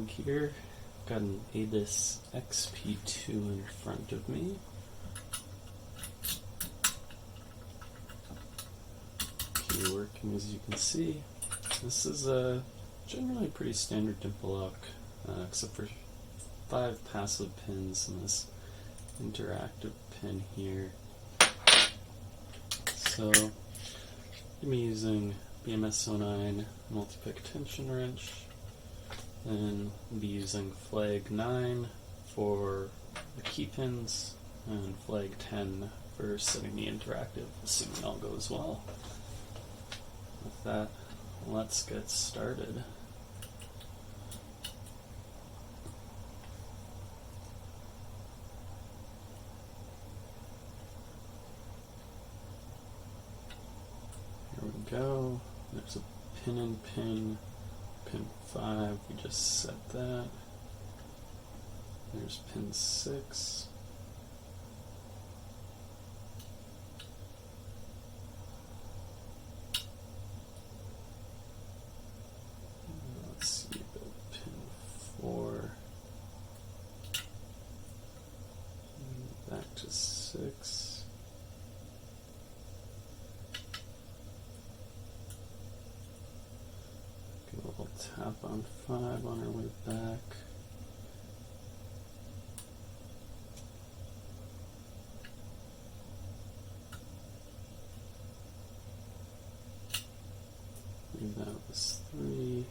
here. Got an Abus XP2 in front of me. Okay, working as you can see. This is a generally pretty standard dimple lock, except for 5 passive pins and this interactive pin here. So I'm using BMS-09 multi-pick tension wrench, then I'll be using flag 9 for the key pins and flag 10 for setting the interactive, assuming all goes well. With that, let's get started. Here we go. There's a pin and pin 5, we just set that. There's pin 6. Let's see, the pin 4. Back to 6. Get a little tap on 5 on our way back. That was 3.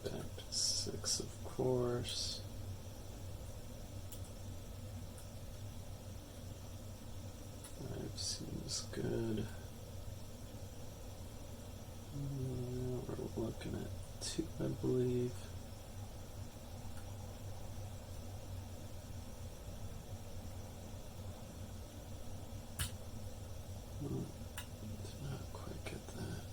Back to 6, of course. Seems good. We're looking at 2, I believe. Did not quite get that.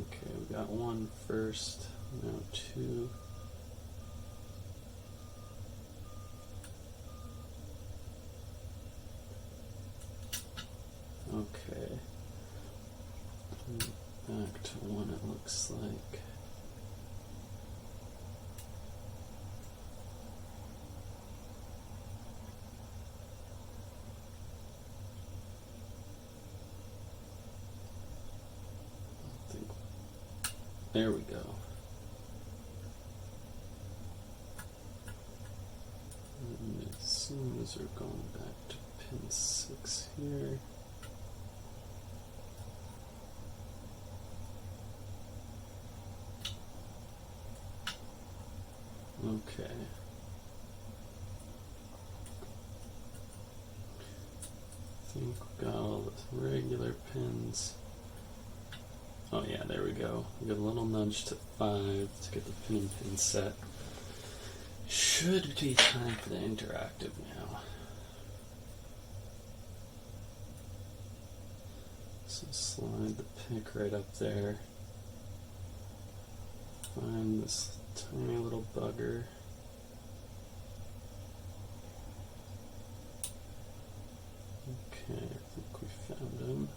Okay, we got 1 first, now 2. Okay, back to 1 it looks like. There we go. And as soon as we're going back to pin 6 here. Okay. I think we got all the regular pins. Oh yeah, there we go. We got a little nudge to 5 to get the pin set. Should be time for the interactive now. So slide the pick right up there. Find this tiny little bugger. Okay, I think we found him.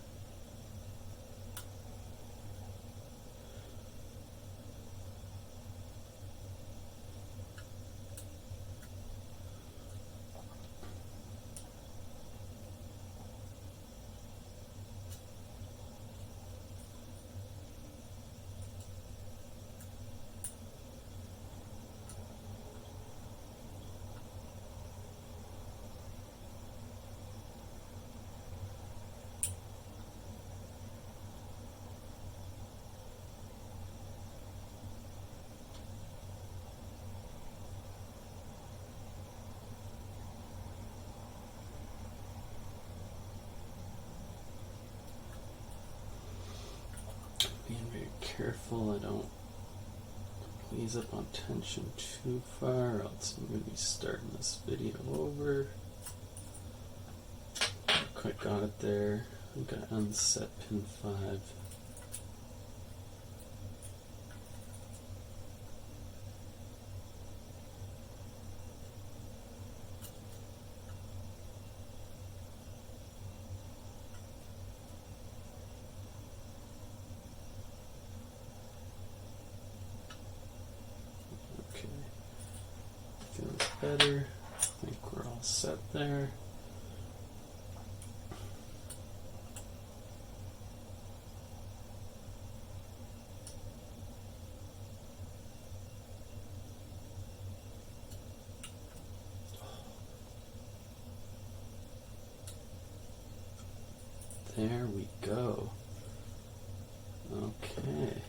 Being very careful I don't ease up on tension too far, or else I'm going to be starting this video over. Not quite got it there. I'm going to unset pin 5. better. I think we're all set there. There we go. Okay.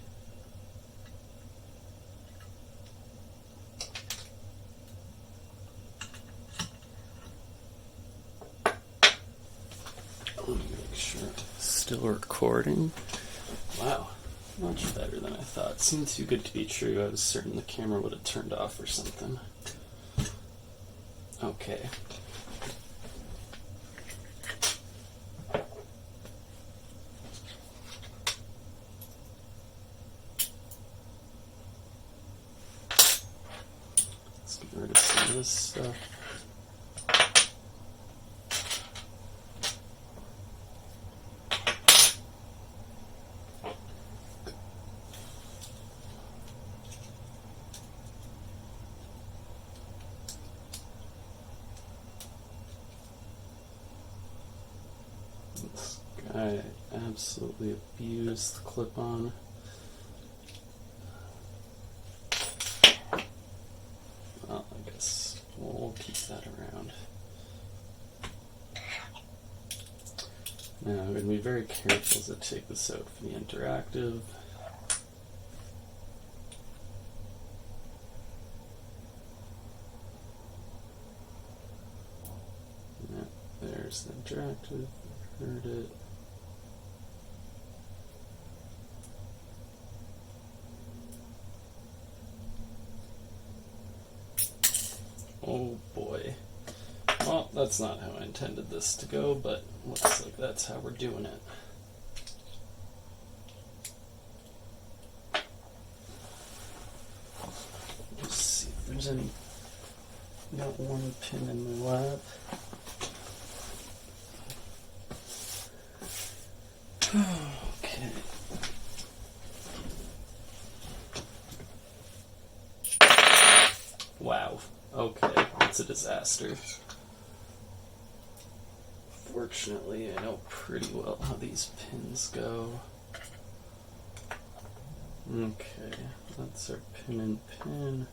Let me make sure it's still recording. Wow, much better than I thought. Seemed too good to be true. I was certain the camera would have turned off or something. Okay. Let's get rid of some of this stuff. I absolutely abused the clip-on. Well, I guess we'll keep that around. Now, I'm going to be very careful as I take this out for the interactive. Yeah, there's the interactive. Heard it. Oh boy. Well, that's not how I intended this to go, but looks like that's how we're doing it. Just see if there's any. Got one pin in my lap. Okay. Wow. Okay, that's a disaster. Fortunately, I know pretty well how these pins go. Okay, that's our pin and pin.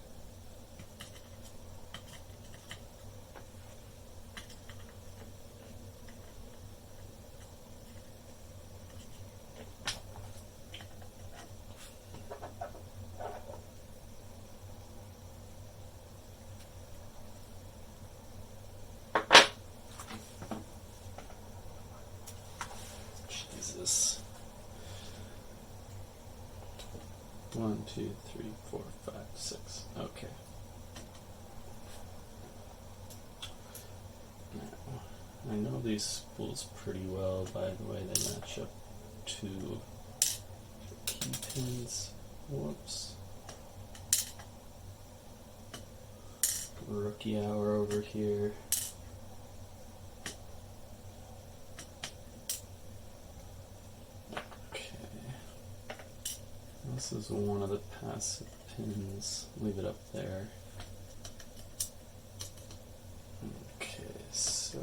Jesus. 1, 2, 3, 4, 5, 6. Okay. Now, I know these spools pretty well by the way they match up to the key pins. Whoops. Rookie hour over here. This is one of the passive pins. Leave it up there. Okay, so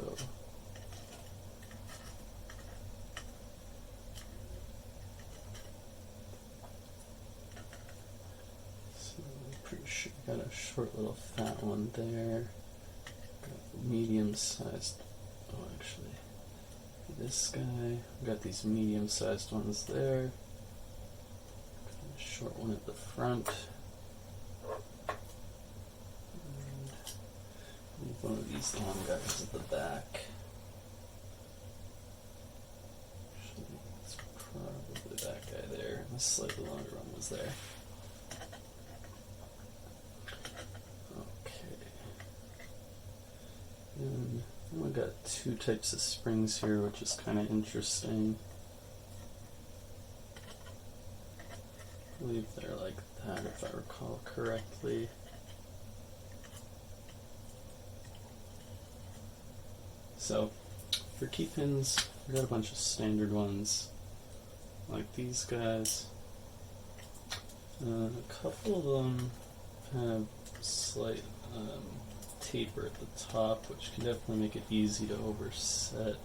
I'm pretty sure I got a short little fat one there. Got medium-sized. Oh, actually, this guy. Got these medium-sized ones there. Short one at the front. And leave one of these long guys at the back. Actually, it's probably that guy there. The slightly longer one was there. Okay. And we got two types of springs here, which is kind of interesting. I believe they're like that, if I recall correctly. So, for key pins, we got a bunch of standard ones, like these guys. A couple of them have slight taper at the top, which can definitely make it easy to overset.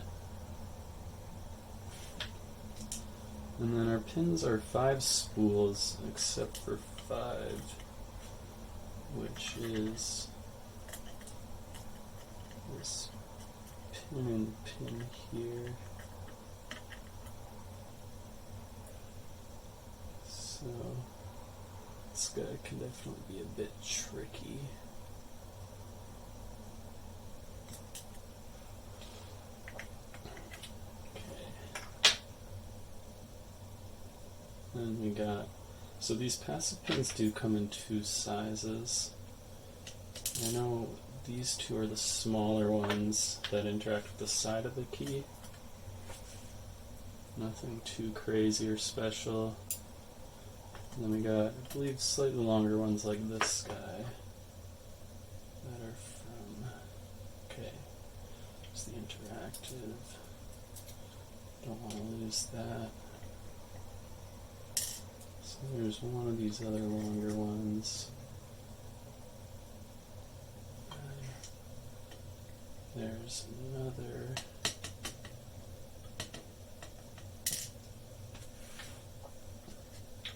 And then our pins are 5 spools, except for 5, which is this pin and pin here. So this guy can definitely be a bit tricky. Then we got, so these passive pins do come in 2 sizes. I know these 2 are the smaller ones that interact with the side of the key. Nothing too crazy or special. And then we got, I believe, slightly longer ones like this guy that are from, okay, there's the interactive. Don't want to lose that. So there's one of these other longer ones. There's another.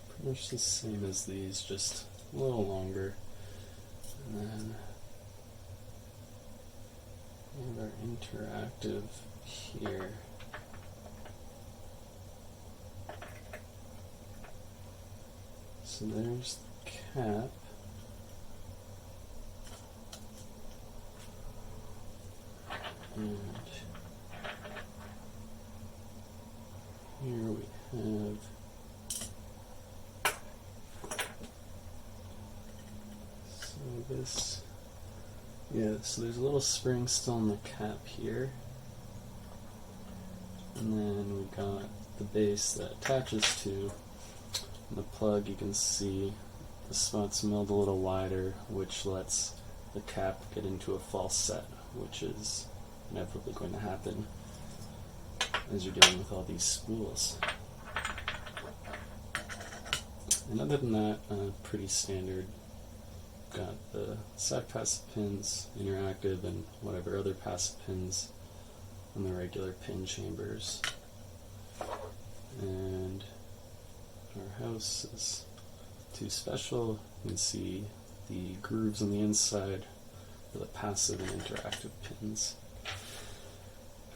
Pretty much the same as these, just a little longer. And then we have our interactive here. So there's the cap. And here we have this, yeah, so there's a little spring still in the cap here. And then we got the base that attaches to the plug. You can see the spots milled a little wider, which lets the cap get into a false set, which is inevitably going to happen as you're dealing with all these spools. And other than that, pretty standard. Got the side passive pins, interactive, and whatever other passive pins on the regular pin chambers. And our house is too special. You can see the grooves on the inside for the passive and interactive pins.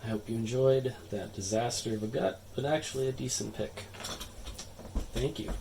I hope you enjoyed that disaster of a gut, but actually a decent pick. Thank you.